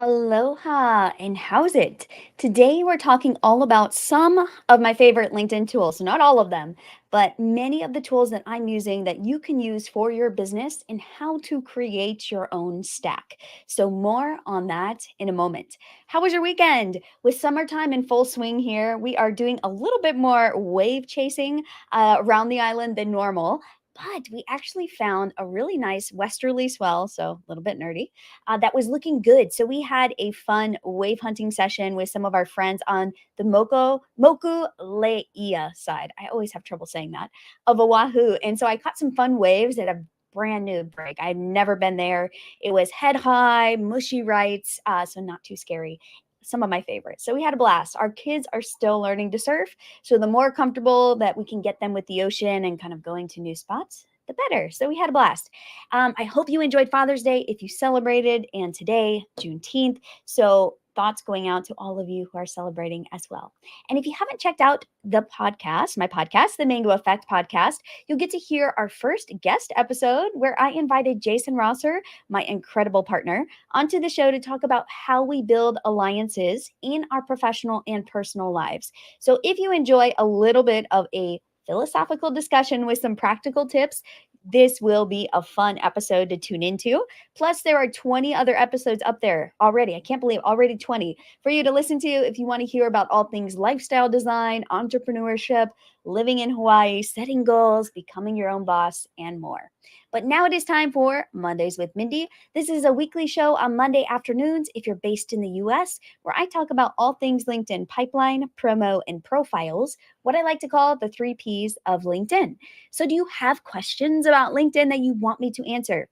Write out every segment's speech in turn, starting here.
Aloha, and how's it? Today we're talking all about some of my favorite LinkedIn tools. Not all of them, but many of the tools that I'm using that you can use for your business and how to create your own stack. So, more on that in a moment. How was your weekend? With summertime in full swing here, we are doing a little bit more wave chasing around the island than normal. But we actually found a really nice westerly swell, so a little bit nerdy, that was looking good. So we had a fun wave hunting session with some of our friends on the Moku Leia side. I always have trouble saying that, of Oahu. And so I caught some fun waves at a brand new break. I've never been there. It was head high, mushy rights, so not too scary. Some of my favorites. So we had a blast. Our kids are still learning to surf. So the more comfortable that we can get them with the ocean and kind of going to new spots, the better. So we had a blast. I hope you enjoyed Father's Day if you celebrated, and today, Juneteenth. So, thoughts going out to all of you who are celebrating as well. And if you haven't checked out the podcast, my podcast, the Mango Effect podcast, you'll get to hear our first guest episode where I invited Jason Rosser, my incredible partner, onto the show to talk about how we build alliances in our professional and personal lives. So, if you enjoy a little bit of a philosophical discussion with some practical tips, this will be a fun episode to tune into. Plus, there are 20 other episodes up there already. I can't believe already 20 for you to listen to if you want to hear about all things lifestyle design, entrepreneurship, living in Hawaii, setting goals, becoming your own boss, and more. But now it is time for Mondays with Mindy. This is a weekly show on Monday afternoons if you're based in the US, where I talk about all things LinkedIn pipeline, promo, and profiles, what I like to call the 3 Ps of LinkedIn. So, do you have questions about LinkedIn that you want me to answer?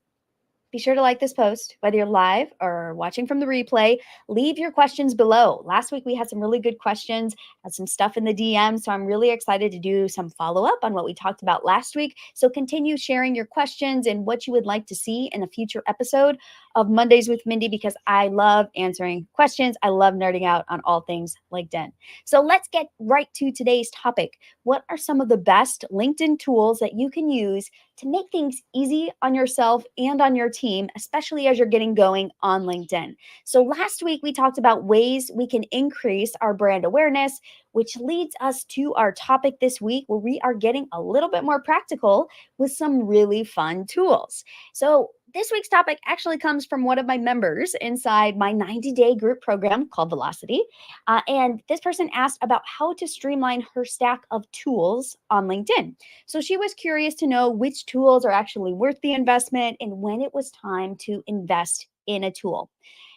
Be sure to like this post, whether you're live or watching from the replay. Leave your questions below. Last week we had some really good questions, had some stuff in the DM. So I'm really excited to do some follow up on what we talked about last week. So continue sharing your questions and what you would like to see in a future episode of Mondays with Mindy, because I love answering questions. I love nerding out on all things LinkedIn. So let's get right to today's topic. What are some of the best LinkedIn tools that you can use to make things easy on yourself and on your team, especially as you're getting going on LinkedIn? So last week, we talked about ways we can increase our brand awareness, which leads us to our topic this week, where we are getting a little bit more practical with some really fun tools. So this week's topic actually comes from one of my members inside my 90-day group program called Velocity. And this person asked about how to streamline her stack of tools on LinkedIn. So she was curious to know which tools are actually worth the investment and when it was time to invest in a tool.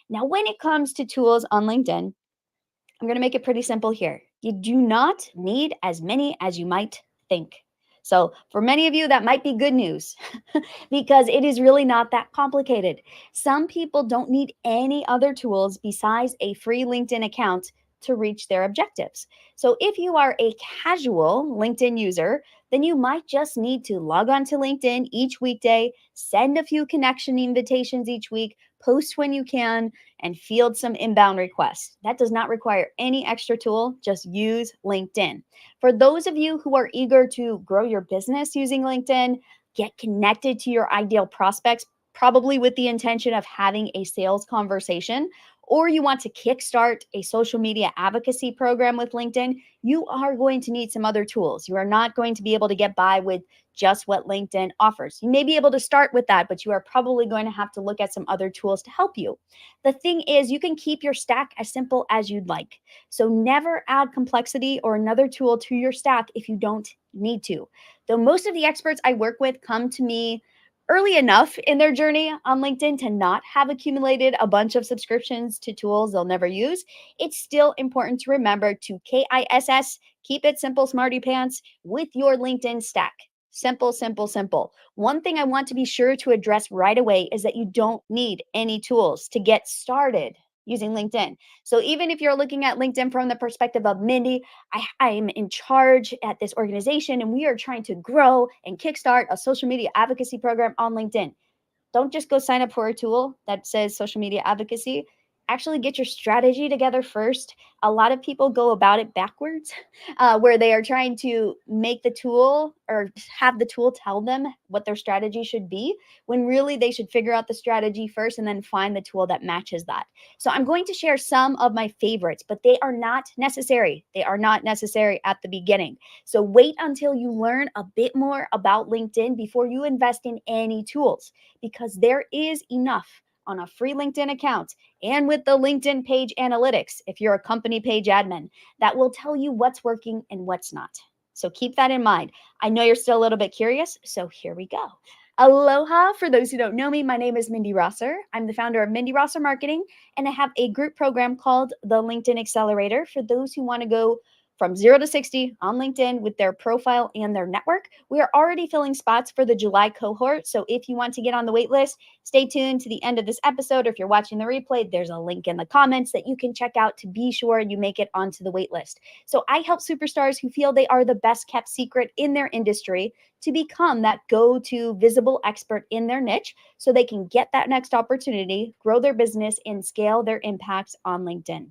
Now, when it comes to tools on LinkedIn, I'm going to make it pretty simple here. You do not need as many as you might think. So, for many of you, that might be good news because it is really not that complicated. Some people don't need any other tools besides a free LinkedIn account to reach their objectives. So, if you are a casual LinkedIn user, then you might just need to log on to LinkedIn each weekday, send a few connection invitations each week, post when you can, and field some inbound requests. That does not require any extra tool. Just use LinkedIn. For those of you who are eager to grow your business using LinkedIn, get connected to your ideal prospects, probably with the intention of having a sales conversation, or you want to kickstart a social media advocacy program with LinkedIn, you are going to need some other tools. You are not going to be able to get by with just what LinkedIn offers. You may be able to start with that, but you are probably going to have to look at some other tools to help you. The thing is, you can keep your stack as simple as you'd like. So never add complexity or another tool to your stack if you don't need to. Though most of the experts I work with come to me early enough in their journey on LinkedIn to not have accumulated a bunch of subscriptions to tools they'll never use, it's still important to remember to KISS, keep it simple, smarty pants, with your LinkedIn stack. Simple, simple, simple. One thing I want to be sure to address right away is that you don't need any tools to get started using LinkedIn. So even if you're looking at LinkedIn from the perspective of Mindy, I'm in charge at this organization and we are trying to grow and kickstart a social media advocacy program on LinkedIn. Don't just go sign up for a tool that says social media advocacy. actually get your strategy together first. A lot of people go about it backwards, where they are trying to make the tool or have the tool tell them what their strategy should be, when really they should figure out the strategy first and then find the tool that matches that. So I'm going to share some of my favorites, but they are not necessary. They are not necessary at the beginning. So wait until you learn a bit more about LinkedIn before you invest in any tools, because there is enough on a free LinkedIn account and with the LinkedIn page analytics, if you're a company page admin, that will tell you what's working and what's not. So keep that in mind. I know you're still a little bit curious, so here we go. Aloha. For those who don't know me, my name is Mindi Rosser. I'm the founder of Mindi Rosser Marketing, and I have a group program called the LinkedIn Accelerator for those who want to go from 0 to 60 on LinkedIn with their profile and their network. We are already filling spots for the July cohort. So if you want to get on the wait list, stay tuned to the end of this episode. Or if you're watching the replay, there's a link in the comments that you can check out to be sure you make it onto the wait list. So I help superstars who feel they are the best kept secret in their industry to become that go-to visible expert in their niche so they can get that next opportunity, grow their business, and scale their impacts on LinkedIn.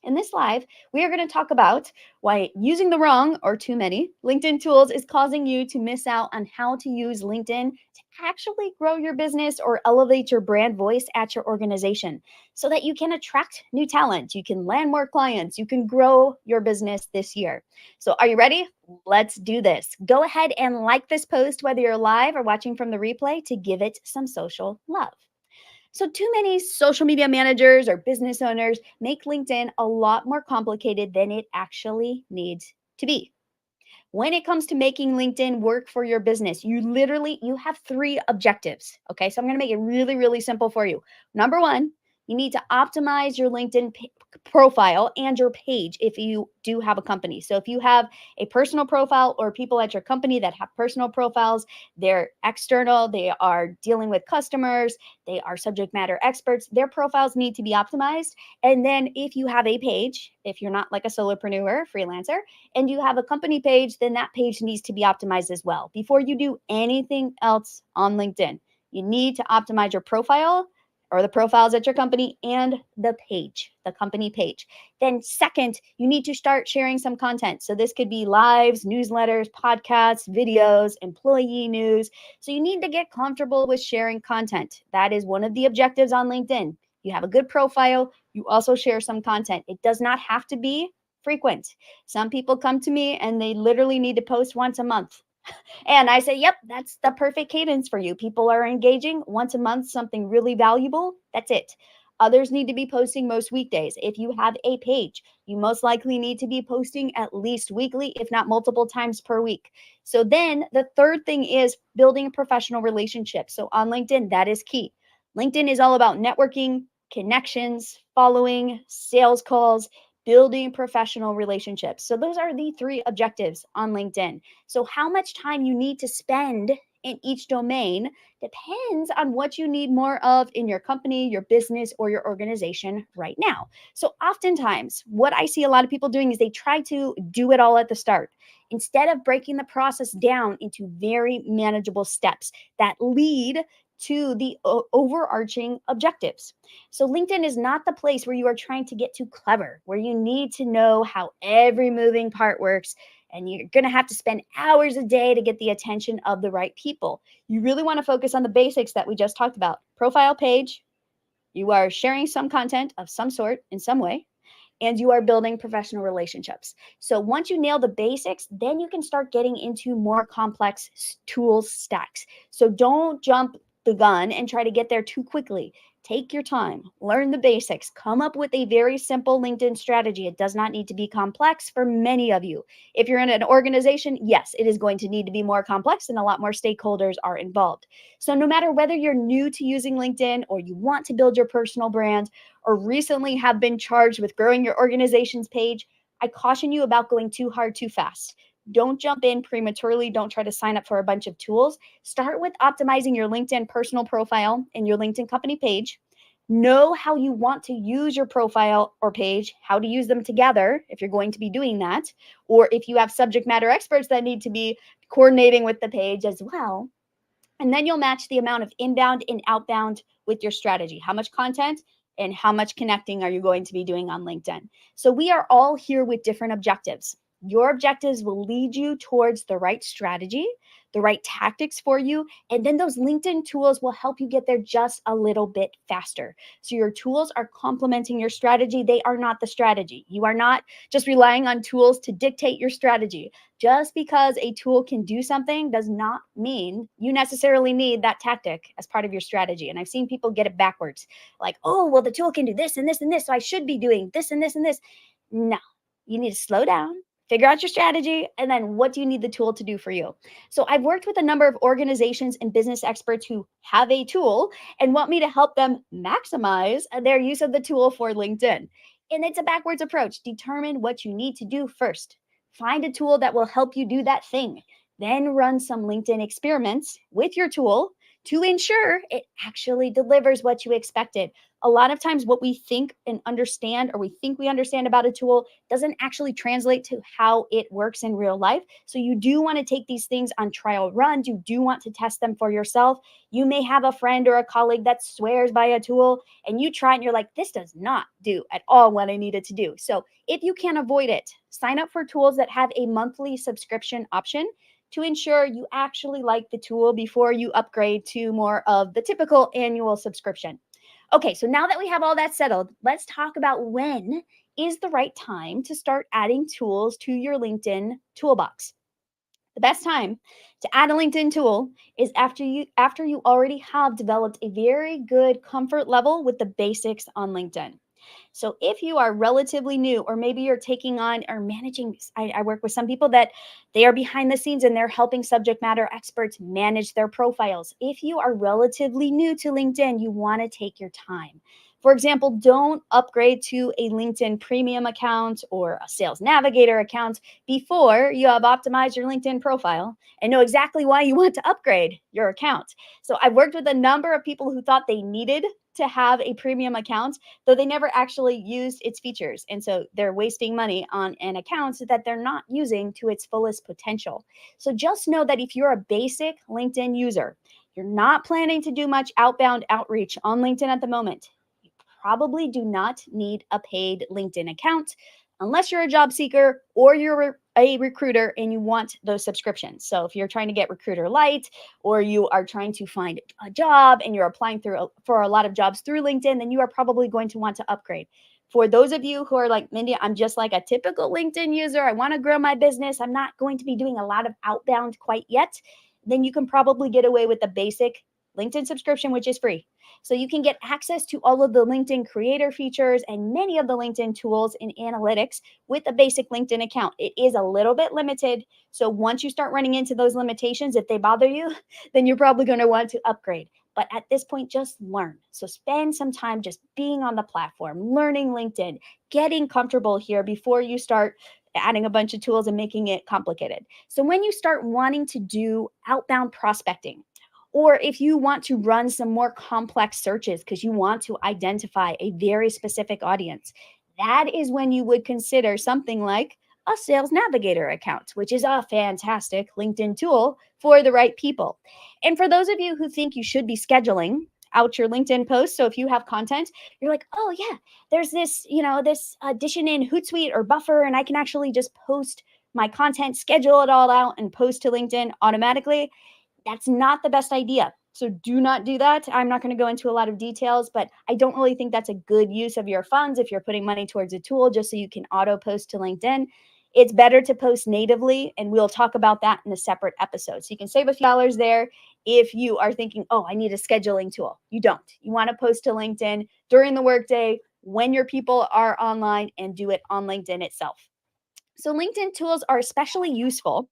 In this live, we are going to talk about why using the wrong or too many LinkedIn tools is causing you to miss out on how to use LinkedIn to actually grow your business or elevate your brand voice at your organization so that you can attract new talent, you can land more clients, you can grow your business this year. So are you ready? Let's do this. Go ahead and like this post, whether you're live or watching from the replay, to give it some social love. So, too many social media managers or business owners make LinkedIn a lot more complicated than it actually needs to be. When it comes to making LinkedIn work for your business, you have three objectives. Okay, so I'm going to make it really, really simple for you. Number one, you need to optimize your LinkedIn profile and your page if you do have a company. So if you have a personal profile or people at your company that have personal profiles, they're external, they are dealing with customers, they are subject matter experts, their profiles need to be optimized. And then if you have a page, if you're not like a solopreneur, freelancer, and you have a company page, then that page needs to be optimized as well. Before you do anything else on LinkedIn, you need to optimize your profile or the profiles at your company and the page, the company page. Then second, you need to start sharing some content. So this could be lives, newsletters, podcasts, videos, employee news. So you need to get comfortable with sharing content. That is one of the objectives on LinkedIn. You have a good profile, you also share some content. It does not have to be frequent. Some people come to me and they literally need to post once a month. And I say, yep, that's the perfect cadence for you. People are engaging once a month, something really valuable. That's it. Others need to be posting most weekdays. If you have a page, you most likely need to be posting at least weekly, if not multiple times per week. So then the third thing is building a professional relationship. So on LinkedIn, that is key. LinkedIn is all about networking, connections, following, sales calls, building professional relationships. So those are the three objectives on LinkedIn. So how much time you need to spend in each domain depends on what you need more of in your company, your business, or your organization right now. So oftentimes, what I see a lot of people doing is they try to do it all at the start instead of breaking the process down into very manageable steps that lead to the overarching objectives. So LinkedIn is not the place where you are trying to get too clever, where you need to know how every moving part works and you're going to have to spend hours a day to get the attention of the right people. You really want to focus on the basics that we just talked about. Profile page, you are sharing some content of some sort in some way, and you are building professional relationships. So once you nail the basics, then you can start getting into more complex tool stacks. So don't jump the gun and try to get there too quickly. Take your time, learn the basics, come up with a very simple LinkedIn strategy. It does not need to be complex for many of you. If you're in an organization, yes, it is going to need to be more complex and a lot more stakeholders are involved. So no matter whether you're new to using LinkedIn or you want to build your personal brand or recently have been charged with growing your organization's page, I caution you about going too hard too fast. Don't jump in prematurely. Don't try to sign up for a bunch of tools. Start with optimizing your LinkedIn personal profile and your LinkedIn company page. Know how you want to use your profile or page, how to use them together if you're going to be doing that, or if you have subject matter experts that need to be coordinating with the page as well. And then you'll match the amount of inbound and outbound with your strategy. How much content and how much connecting are you going to be doing on LinkedIn. So we are all here with different objectives. Your objectives will lead you towards the right strategy, the right tactics for you, and then those LinkedIn tools will help you get there just a little bit faster. So your tools are complementing your strategy. They are not the strategy. You are not just relying on tools to dictate your strategy. Just because a tool can do something does not mean you necessarily need that tactic as part of your strategy. And I've seen people get it backwards. Like, oh, well, the tool can do this and this and this, so I should be doing this and this and this. No, you need to slow down, figure out your strategy, and then what do you need the tool to do for you? So I've worked with a number of organizations and business experts who have a tool and want me to help them maximize their use of the tool for LinkedIn. And it's a backwards approach. Determine what you need to do first. Find a tool that will help you do that thing. Then run some LinkedIn experiments with your tool to ensure it actually delivers what you expected. A lot of times, what we think and understand, or we think we understand about a tool, doesn't actually translate to how it works in real life. So, you do want to take these things on trial runs. You do want to test them for yourself. You may have a friend or a colleague that swears by a tool, and you try and you're like, this does not do at all what I need it to do. So, if you can avoid it, sign up for tools that have a monthly subscription option to ensure you actually like the tool before you upgrade to more of the typical annual subscription. Okay, so now that we have all that settled, let's talk about when is the right time to start adding tools to your LinkedIn toolbox. The best time to add a LinkedIn tool is after you already have developed a very good comfort level with the basics on LinkedIn. So if you are relatively new, or maybe you're taking on or managing, I work with some people that they are behind the scenes and they're helping subject matter experts manage their profiles. If you are relatively new to LinkedIn, you want to take your time. For example, don't upgrade to a LinkedIn premium account or a sales navigator account before you have optimized your LinkedIn profile and know exactly why you want to upgrade your account. So I've worked with a number of people who thought they needed to have a premium account, though they never actually used its features. And so they're wasting money on an account that they're not using to its fullest potential. So just know that if you're a basic LinkedIn user, you're not planning to do much outbound outreach on LinkedIn at the moment, you probably do not need a paid LinkedIn account unless you're a job seeker or you're a recruiter and you want those subscriptions. So if you're trying to get Recruiter Lite, or you are trying to find a job and you're applying for a lot of jobs through LinkedIn, then you are probably going to want to upgrade. For those of you who are like, Mindy, I'm just like a typical LinkedIn user. I want to grow my business. I'm not going to be doing a lot of outbound quite yet. Then you can probably get away with the basic LinkedIn subscription, which is free. So you can get access to all of the LinkedIn creator features and many of the LinkedIn tools and analytics with a basic LinkedIn account. It is a little bit limited. So once you start running into those limitations, if they bother you, then you're probably going to want to upgrade. But at this point, just learn. So spend some time just being on the platform, learning LinkedIn, getting comfortable here before you start adding a bunch of tools and making it complicated. So when you start wanting to do outbound prospecting, or if you want to run some more complex searches because you want to identify a very specific audience, that is when you would consider something like a sales navigator account, which is a fantastic LinkedIn tool for the right people. And for those of you who think you should be scheduling out your LinkedIn posts, so if you have content, you're like, oh yeah, there's this, this addition in Hootsuite or Buffer, and I can actually just post my content, schedule it all out, and post to LinkedIn automatically. That's not the best idea. So do not do that. I'm not going to go into a lot of details, but I don't really think that's a good use of your funds if you're putting money towards a tool just so you can auto post to LinkedIn. It's better to post natively, and we'll talk about that in a separate episode. So you can save a few dollars there if you are thinking, oh, I need a scheduling tool. You don't. You want to post to LinkedIn during the workday when your people are online, and do it on LinkedIn itself. So LinkedIn tools are especially useful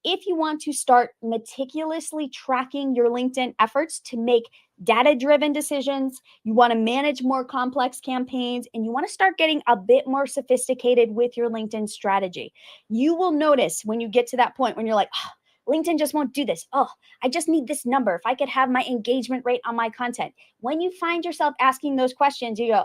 if you want to start meticulously tracking your LinkedIn efforts to make data-driven decisions, you want to manage more complex campaigns, and you want to start getting a bit more sophisticated with your LinkedIn strategy. You will notice when you get to that point when you're like, oh, LinkedIn just won't do this. Oh, I just need this number. If I could have my engagement rate on my content. When you find yourself asking those questions, you go,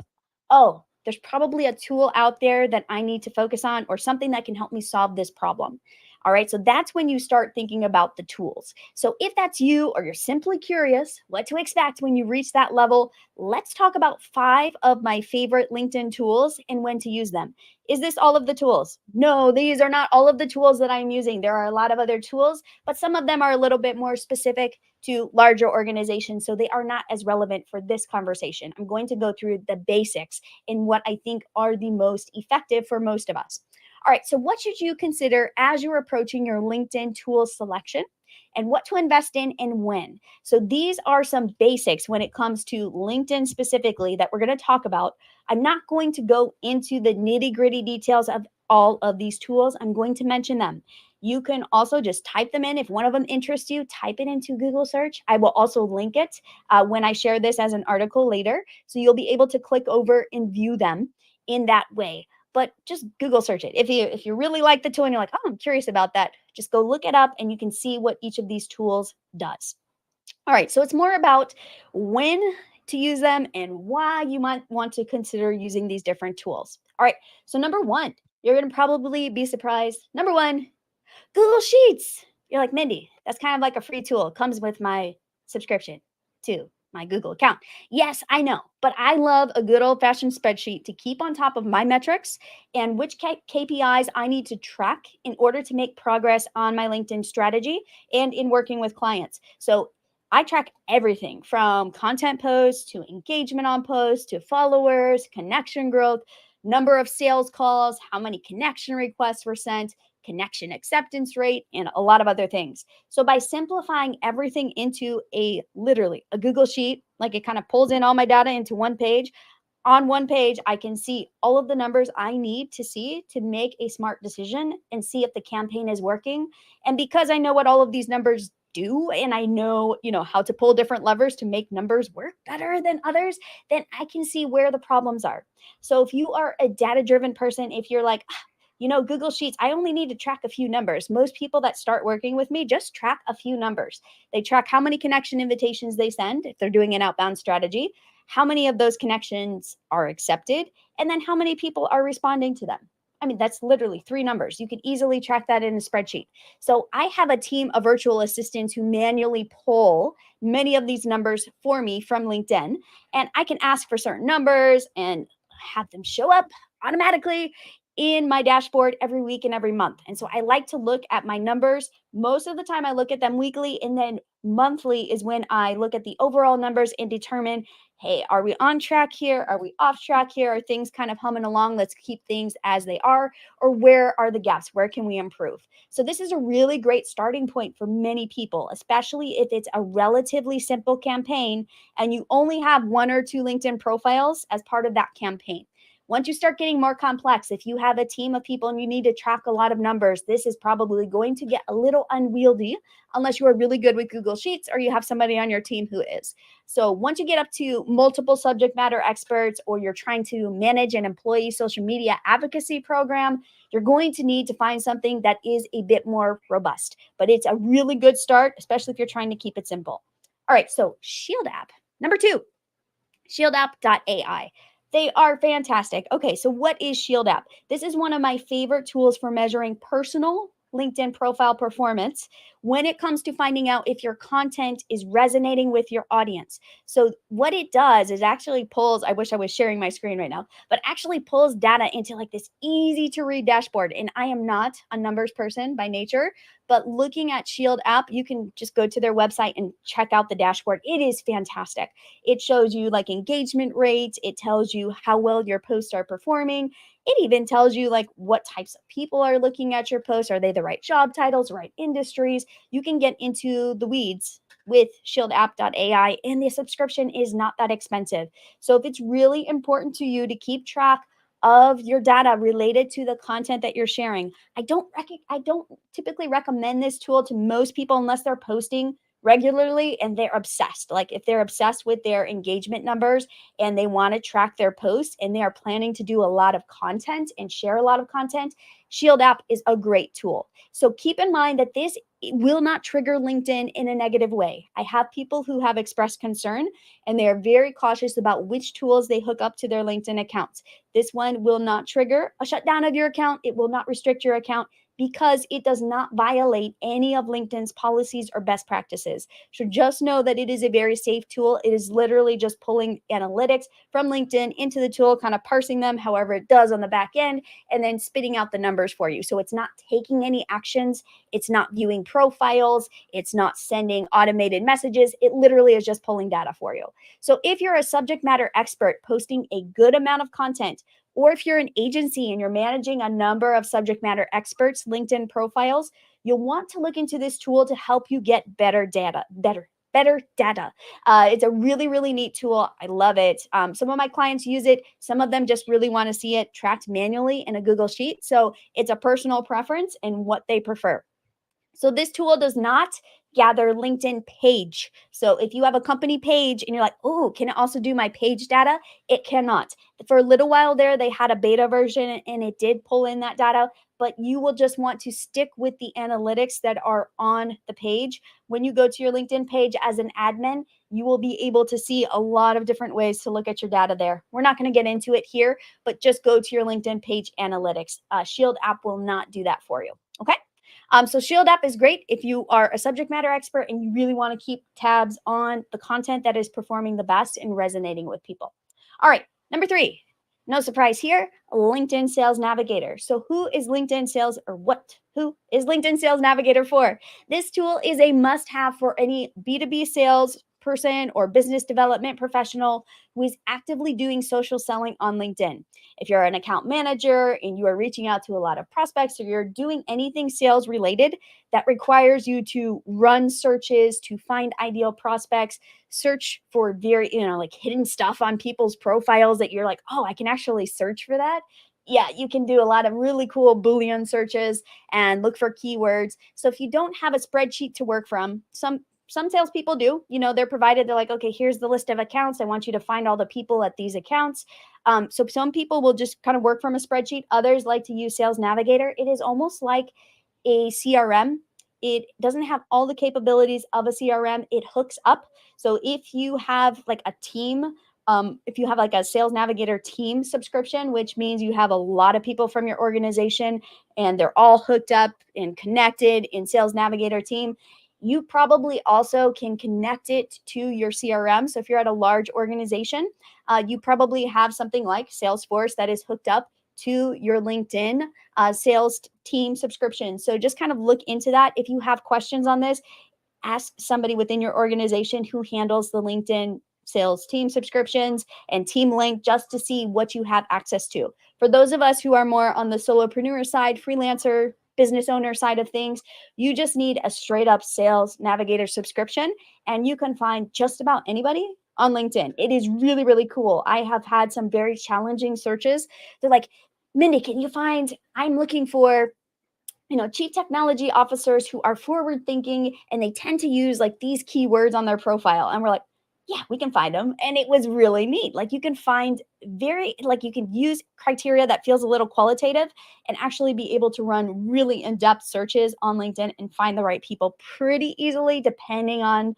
oh, there's probably a tool out there that I need to focus on, or something that can help me solve this problem. All right, so that's when you start thinking about the tools. So if that's you or you're simply curious what to expect when you reach that level, let's talk about 5 of my favorite LinkedIn tools and when to use them. Is this all of the tools? No, these are not all of the tools that I'm using. There are a lot of other tools, but some of them are a little bit more specific to larger organizations, so they are not as relevant for this conversation. I'm going to go through the basics in what I think are the most effective for most of us. All right, so what should you consider as you're approaching your LinkedIn tool selection and what to invest in and when? So, these are some basics when it comes to LinkedIn specifically that we're going to talk about. I'm not going to go into the nitty gritty details of all of these tools, I'm going to mention them. You can also just type them in. If one of them interests you, type it into Google search. I will also link it when I share this as an article later. So you'll be able to click over and view them in that way, but just Google search it. If you really like the tool and you're like, oh, I'm curious about that, just go look it up and you can see what each of these tools does. All right, so it's more about when to use them and why you might want to consider using these different tools. All right, so number one, you're going to probably be surprised. Number one, Google Sheets. You're like, Mindy, that's kind of like a free tool. It comes with my subscription to my Google account. Yes, I know, but I love a good old fashioned spreadsheet to keep on top of my metrics and which KPIs I need to track in order to make progress on my LinkedIn strategy and in working with clients. So I track everything from content posts to engagement on posts to followers, connection growth, number of sales calls, how many connection requests were sent, connection acceptance rate, and a lot of other things. So by simplifying everything into a literally a Google sheet, like it kind of pulls in all my data into one page, on one page, I can see all of the numbers I need to see to make a smart decision and see if the campaign is working. And because I know what all of these numbers do and I know, how to pull different levers to make numbers work better than others, then I can see where the problems are. So if you are a data-driven person, if you're like, Google Sheets, I only need to track a few numbers. Most people that start working with me just track a few numbers. They track how many connection invitations they send if they're doing an outbound strategy, how many of those connections are accepted, and then how many people are responding to them. I mean, that's literally 3 numbers. You could easily track that in a spreadsheet. So I have a team of virtual assistants who manually pull many of these numbers for me from LinkedIn. And I can ask for certain numbers and have them show up automatically in my dashboard every week and every month. And so I like to look at my numbers. Most of the time, I look at them weekly, and then monthly is when I look at the overall numbers and determine, hey, are we on track here? Are we off track here? Are things kind of humming along? Let's keep things as they are. Or where are the gaps? Where can we improve? So, this is a really great starting point for many people, especially if it's a relatively simple campaign and you only have 1 or 2 LinkedIn profiles as part of that campaign. Once you start getting more complex, if you have a team of people and you need to track a lot of numbers, this is probably going to get a little unwieldy unless you are really good with Google Sheets or you have somebody on your team who is. So once you get up to multiple subject matter experts or you're trying to manage an employee social media advocacy program, you're going to need to find something that is a bit more robust. But it's a really good start, especially if you're trying to keep it simple. All right, so Shield app. Number 2, Shieldapp.ai. They are fantastic. Okay, so what is Shield App? This is one of my favorite tools for measuring personal LinkedIn profile performance when it comes to finding out if your content is resonating with your audience. So what it does is actually pulls, I wish I was sharing my screen right now, but actually pulls data into like this easy to read dashboard. And I am not a numbers person by nature, but looking at Shield App, you can just go to their website and check out the dashboard. It is fantastic. It shows you like engagement rates. It tells you how well your posts are performing. It even tells you like what types of people are looking at your posts. Are they the right job titles, right industries? You can get into the weeds with shieldapp.ai, and the subscription is not that expensive. So if it's really important to you to keep track of your data related to the content that you're sharing, I don't typically recommend this tool to most people unless they're posting regularly and they're obsessed. Like if they're obsessed with their engagement numbers and they want to track their posts and they are planning to do a lot of content and share a lot of content, Shield App is a great tool. So keep in mind that this will not trigger LinkedIn in a negative way. I have people who have expressed concern and they are very cautious about which tools they hook up to their LinkedIn accounts. This one will not trigger a shutdown of your account. It will not restrict your account because it does not violate any of LinkedIn's policies or best practices. So just know that it is a very safe tool. It is literally just pulling analytics from LinkedIn into the tool, kind of parsing them however it does on the back end, and then spitting out the numbers for you. So it's not taking any actions. It's not viewing profiles. It's not sending automated messages. It literally is just pulling data for you. So if you're a subject matter expert posting a good amount of content, or if you're an agency and you're managing a number of subject matter experts' LinkedIn profiles, you'll want to look into this tool to help you get better data, better data. It's a really, really neat tool. I love it. Some of my clients use it. Some of them just really want to see it tracked manually in a Google Sheet. So it's a personal preference and what they prefer. So this tool does not gather LinkedIn page. So if you have a company page and you're like, oh, can it also do my page data? It cannot. For a little while there, they had a beta version and it did pull in that data, but you will just want to stick with the analytics that are on the page. When you go to your LinkedIn page as an admin, you will be able to see a lot of different ways to look at your data there. We're not going to get into it here, but just go to your LinkedIn page analytics. Shield app will not do that for you. Okay. So Shield app is great if you are a subject matter expert and you really want to keep tabs on the content that is performing the best and resonating with people. All right, number 3, no surprise here, LinkedIn Sales Navigator. So who is LinkedIn Sales or what? Who is LinkedIn Sales Navigator for? This tool is a must-have for any B2B sales person or business development professional who is actively doing social selling on LinkedIn. If you're an account manager and you are reaching out to a lot of prospects, or you're doing anything sales related that requires you to run searches to find ideal prospects, search for very, like hidden stuff on people's profiles that you're like, oh, I can actually search for that. Yeah, you can do a lot of really cool Boolean searches and look for keywords. So if you don't have a spreadsheet to work from, some salespeople do, they're provided, they're like, okay, here's the list of accounts. I want you to find all the people at these accounts. So some people will just kind of work from a spreadsheet. Others like to use Sales Navigator. It is almost like a CRM. It doesn't have all the capabilities of a CRM. It hooks up. So if you have like a team, if you have like a Sales Navigator team subscription, which means you have a lot of people from your organization and they're all hooked up and connected in Sales Navigator team, you probably also can connect it to your CRM. So if you're at a large organization, you probably have something like Salesforce that is hooked up to your LinkedIn sales team subscription. So just kind of look into that. If you have questions on this, ask somebody within your organization who handles the LinkedIn sales team subscriptions and team link just to see what you have access to. For those of us who are more on the solopreneur side, freelancer, business owner side of things, you just need a straight up Sales Navigator subscription and you can find just about anybody on LinkedIn. It is really, really cool. I have had some very challenging searches. They're like, Mindi, can you find, I'm looking for chief technology officers who are forward thinking and they tend to use like these keywords on their profile. And we're like, yeah, we can find them. And it was really neat. Like you can find you can use criteria that feels a little qualitative and actually be able to run really in-depth searches on LinkedIn and find the right people pretty easily, depending on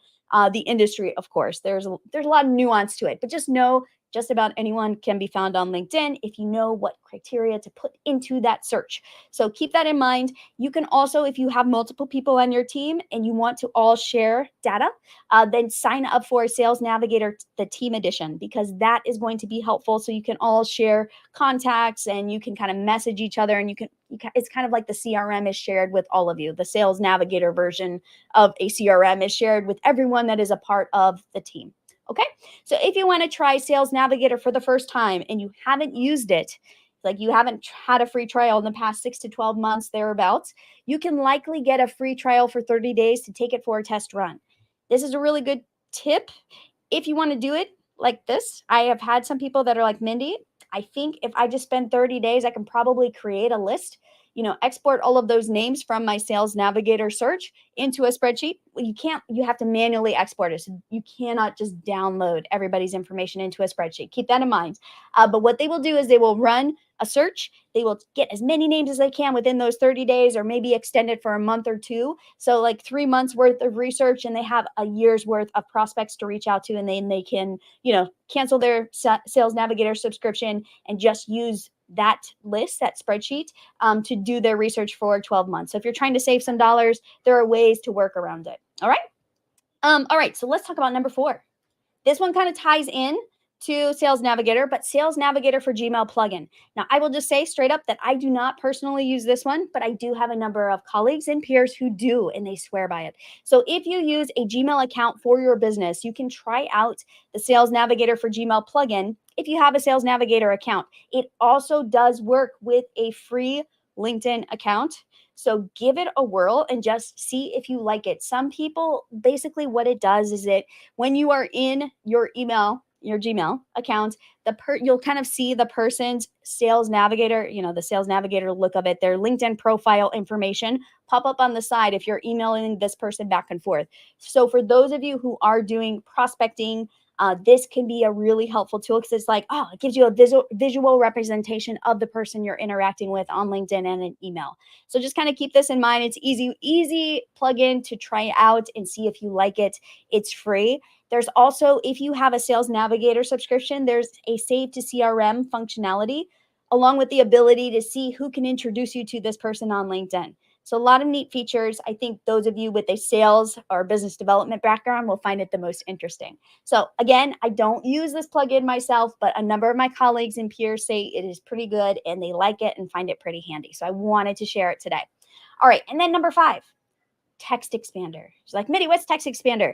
the industry. Of course, there's a lot of nuance to it, but just know just about anyone can be found on LinkedIn if you know what criteria to put into that search. So keep that in mind. You can also, if you have multiple people on your team and you want to all share data, then sign up for Sales Navigator, the team edition, because that is going to be helpful. So you can all share contacts and you can kind of message each other, and it's kind of like the CRM is shared with all of you. The Sales Navigator version of a CRM is shared with everyone that is a part of the team. Okay, so if you want to try Sales Navigator for the first time and you haven't used it, like you haven't had a free trial in the past 6 to 12 months thereabouts, you can likely get a free trial for 30 days to take it for a test run. This is a really good tip if you want to do it like this. I have had some people that are like, Mindi, I think if I just spend 30 days, I can probably create a list, export all of those names from my Sales Navigator search into a spreadsheet. Well, you have to manually export it. So you cannot just download everybody's information into a spreadsheet. Keep that in mind. But what they will do is they will run a search. They will get as many names as they can within those 30 days, or maybe extend it for a month or two. So like 3 months worth of research, and they have a year's worth of prospects to reach out to, and then they can, cancel their Sales Navigator subscription and just use that list, that spreadsheet, to do their research for 12 months. So if you're trying to save some dollars, there are ways to work around it. All right. All right. So let's talk about number 4. This one kind of ties in to Sales Navigator, but Sales Navigator for Gmail plugin. Now, I will just say straight up that I do not personally use this one, but I do have a number of colleagues and peers who do, and they swear by it. So if you use a Gmail account for your business, you can try out the Sales Navigator for Gmail plugin if you have a Sales Navigator account. It also does work with a free LinkedIn account. So give it a whirl and just see if you like it. Some people, basically what it does is it, when you are in your email, your Gmail account, you'll kind of see the person's Sales Navigator, the Sales Navigator look of it, their LinkedIn profile information pop up on the side if you're emailing this person back and forth. So for those of you who are doing prospecting, this can be a really helpful tool because it's like, it gives you a visual representation of the person you're interacting with on LinkedIn and an email. So just kind of keep this in mind. It's easy plugin to try out and see if you like it. It's free. There's also, if you have a Sales Navigator subscription, there's a save to CRM functionality, along with the ability to see who can introduce you to this person on LinkedIn. So a lot of neat features. I think those of you with a sales or business development background will find it the most interesting. So again, I don't use this plugin myself, but a number of my colleagues and peers say it is pretty good and they like it and find it pretty handy. So I wanted to share it today. All right. And then number 5. TextExpander. She's like, Mindi, what's TextExpander?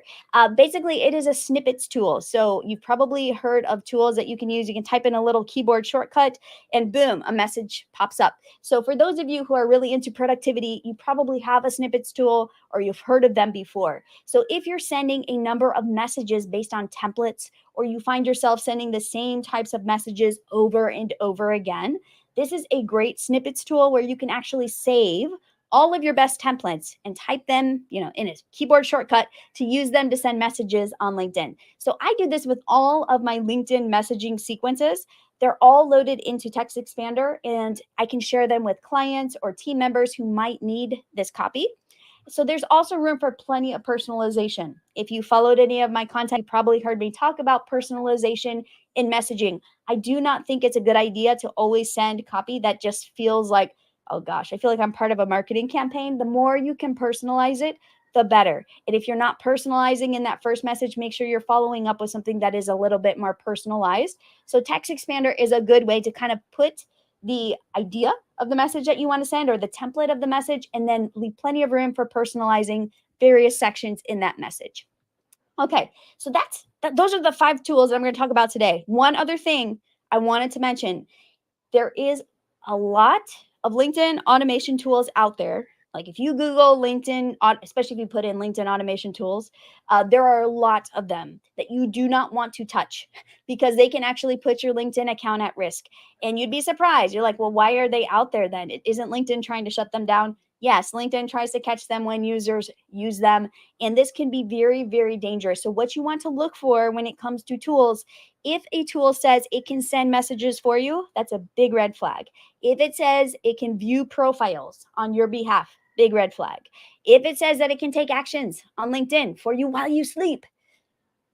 Basically, it is a snippets tool. So you've probably heard of tools that you can use. You can type in a little keyboard shortcut and boom, a message pops up. So for those of you who are really into productivity, you probably have a snippets tool or you've heard of them before. So if you're sending a number of messages based on templates, or you find yourself sending the same types of messages over and over again, this is a great snippets tool where you can actually save all of your best templates and type them, in a keyboard shortcut to use them to send messages on LinkedIn. So I do this with all of my LinkedIn messaging sequences. They're all loaded into TextExpander, and I can share them with clients or team members who might need this copy. So there's also room for plenty of personalization. If you followed any of my content, you probably heard me talk about personalization in messaging. I do not think it's a good idea to always send copy that just feels like, oh gosh, I feel like I'm part of a marketing campaign. The more you can personalize it, the better. And if you're not personalizing in that first message, make sure you're following up with something that is a little bit more personalized. So TextExpander is a good way to kind of put the idea of the message that you want to send or the template of the message, and then leave plenty of room for personalizing various sections in that message. Okay, so those are the 5 tools that I'm going to talk about today. One other thing I wanted to mention, there is a lot of LinkedIn automation tools out there. Like if you Google LinkedIn, especially if you put in LinkedIn automation tools, there are a lot of them that you do not want to touch because they can actually put your LinkedIn account at risk. And you'd be surprised. You're like, well, why are they out there then? Isn't LinkedIn trying to shut them down? Yes, LinkedIn tries to catch them when users use them. And this can be very, very dangerous. So what you want to look for when it comes to tools, if a tool says it can send messages for you, that's a big red flag. If it says it can view profiles on your behalf, big red flag. If it says that it can take actions on LinkedIn for you while you sleep,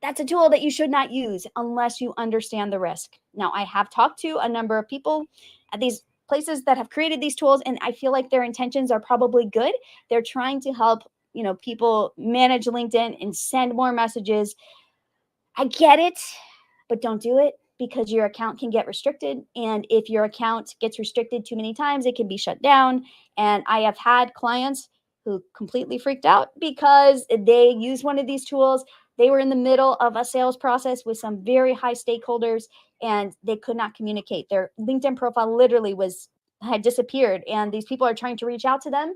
that's a tool that you should not use unless you understand the risk. Now, I have talked to a number of people at these places that have created these tools, and I feel like their intentions are probably good. They're trying to help, people manage LinkedIn and send more messages. I get it, but don't do it because your account can get restricted. And if your account gets restricted too many times, it can be shut down. And I have had clients who completely freaked out because they used one of these tools. They were in the middle of a sales process with some very high stakeholders and they could not communicate. Their LinkedIn profile literally had disappeared, and these people are trying to reach out to them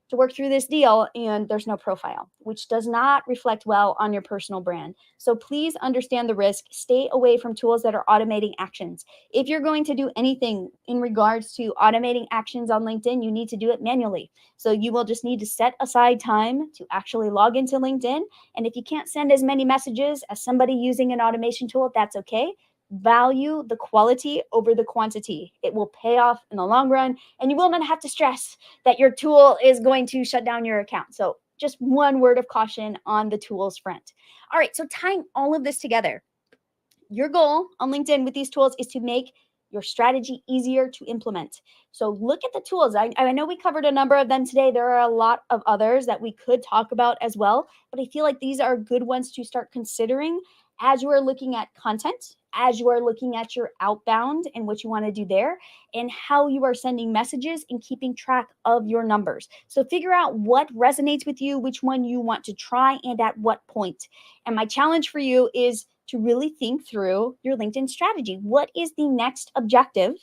to work through this deal, and there's no profile, which does not reflect well on your personal brand. So please understand the risk. Stay away from tools that are automating actions. If you're going to do anything in regards to automating actions on LinkedIn, you need to do it manually. So you will just need to set aside time to actually log into LinkedIn. And if you can't send as many messages as somebody using an automation tool, that's okay. Value the quality over the quantity. It will pay off in the long run, and you will not have to stress that your tool is going to shut down your account. So just one word of caution on the tools front. All right, so tying all of this together, your goal on LinkedIn with these tools is to make your strategy easier to implement. So look at the tools. I know we covered a number of them today. There are a lot of others that we could talk about as well, but I feel like these are good ones to start considering as you are looking at content, as you are looking at your outbound and what you want to do there, and how you are sending messages and keeping track of your numbers. So figure out what resonates with you, which one you want to try, and at what point. And my challenge for you is to really think through your LinkedIn strategy. What is the next objective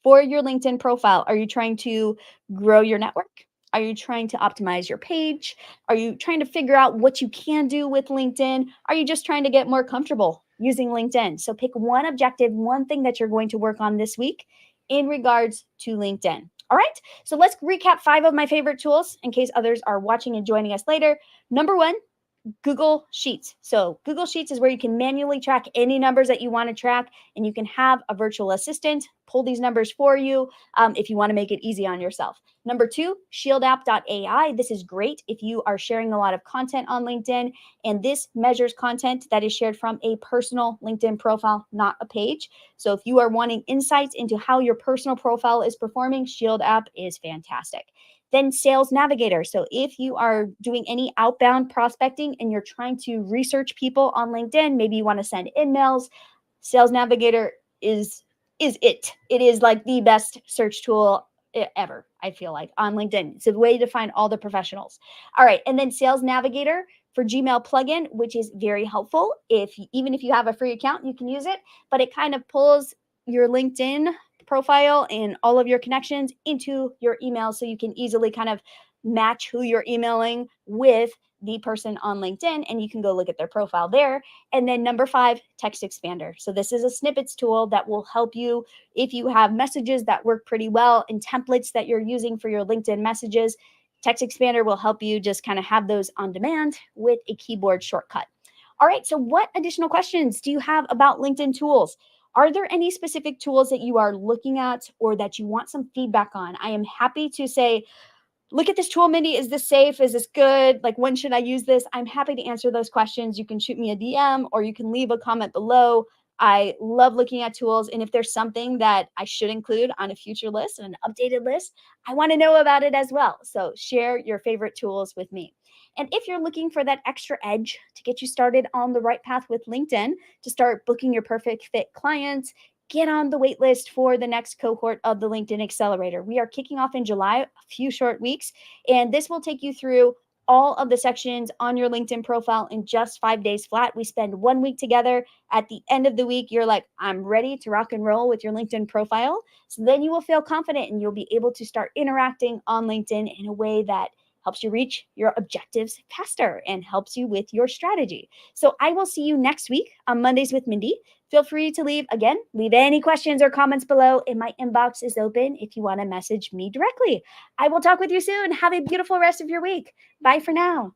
for your LinkedIn profile? Are you trying to grow your network? Are you trying to optimize your page? Are you trying to figure out what you can do with LinkedIn? Are you just trying to get more comfortable using LinkedIn? So pick one objective, one thing that you're going to work on this week in regards to LinkedIn. All right, so let's recap 5 of my favorite tools in case others are watching and joining us later. Number 1, Google Sheets. So Google Sheets is where you can manually track any numbers that you want to track, and you can have a virtual assistant pull these numbers for you if you want to make it easy on yourself. Number 2, Shieldapp.ai. This is great if you are sharing a lot of content on LinkedIn, and this measures content that is shared from a personal LinkedIn profile, not a page. So if you are wanting insights into how your personal profile is performing, Shield App is fantastic. Then Sales Navigator. So if you are doing any outbound prospecting and you're trying to research people on LinkedIn, maybe you want to send emails, Sales Navigator is it. It is like the best search tool ever, I feel like, on LinkedIn. It's a way to find all the professionals. All right, and then Sales Navigator for Gmail plugin, which is very helpful. Even if you have a free account, you can use it, but it kind of pulls your LinkedIn profile and all of your connections into your email so you can easily kind of match who you're emailing with the person on LinkedIn, and you can go look at their profile there. And then number 5, TextExpander. So this is a snippets tool that will help you if you have messages that work pretty well and templates that you're using for your LinkedIn messages. TextExpander will help you just kind of have those on demand with a keyboard shortcut. All right, so what additional questions do you have about LinkedIn tools? Are there any specific tools that you are looking at or that you want some feedback on? I am happy to say, look at this tool, Mindi. Is this safe? Is this good? Like, when should I use this? I'm happy to answer those questions. You can shoot me a DM or you can leave a comment below. I love looking at tools. And if there's something that I should include on a future list, an updated list, I want to know about it as well. So share your favorite tools with me. And if you're looking for that extra edge to get you started on the right path with LinkedIn, to start booking your perfect fit clients, get on the wait list for the next cohort of the LinkedIn Accelerator. We are kicking off in July, a few short weeks, and this will take you through all of the sections on your LinkedIn profile in just 5 days flat. We spend 1 week together. At the end of the week, you're like, I'm ready to rock and roll with your LinkedIn profile. So then you will feel confident and you'll be able to start interacting on LinkedIn in a way that helps you reach your objectives faster and helps you with your strategy. So I will see you next week on Mondays with Mindi. Feel free to leave any questions or comments below, and my inbox is open if you want to message me directly. I will talk with you soon. Have a beautiful rest of your week. Bye for now.